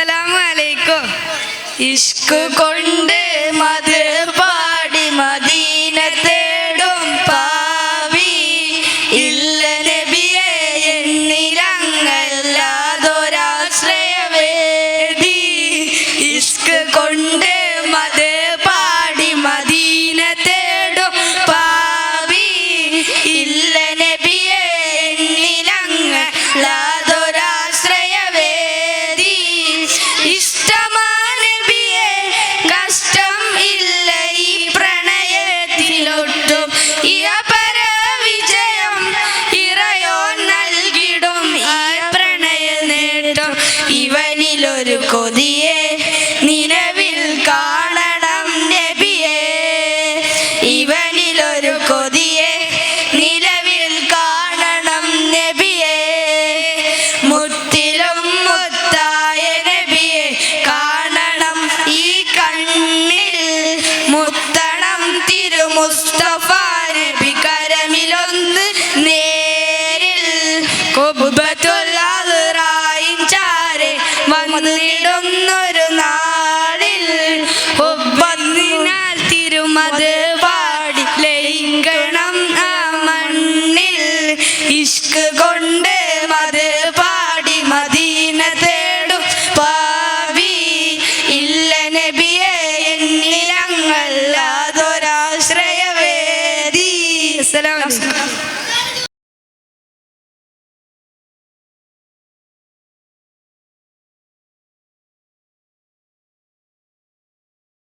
അസ്സലാമു അലൈക്കും. ഇഷ്ക് കൊണ്ട് മത് പാടി മദീന തേടും പാവി ഇല്ല നബിയെ എന്നിലങ്ങല്ലാതൊരാശ്രയവേദി. ഇഷ്ക് കൊണ്ട് മത് പാടി മദീന തേടും പാവി ഇല്ല നബിയെ എന്നിലങ്ങല്ലാതൊരാശ്രയവേദി. ഇഷ്ടമാണ് നബിയെ കഷ്ടം ഇല്ല ഈ പ്രണയത്തിലൊട്ടും. ഇഹപര വിജയം ഇറയോ നൽകിടും ഈ പ്രണയ നേടും. ഇവനിലൊരു കൊതിയെ നിലവിൽ കാണണം നബിയെ. ഇവനിലൊരു കൊതിയെ നിലവിൽ കാണണം നബിയെ. മുത്തിലും മുത്തായ നബിയെ കാണണം ഈ കണ്ണിൽ. മുത്തണം തിരുമുസ്തഫ നബി കരമിലൊന്ന് നേരിൽ. ഖുബ്ബത്തുൽ അസ്റായിൻ ചാരെ വന്നിടുന്നൊരു നാളിൽ. ഹുബ്ബത്തിനാൽ തിരുമത് പാടി ലയിക്കണം ആ മണ്ണിൽ. ഇഷ്ക് കൊണ്ട് മത് പാടി മദീന തേടും പാവി ഇല്ല നബിയെ എന്നിലങ്ങല്ലാതൊരാശ്രയവേദി. അസ്സലാമു അലൈക്കും.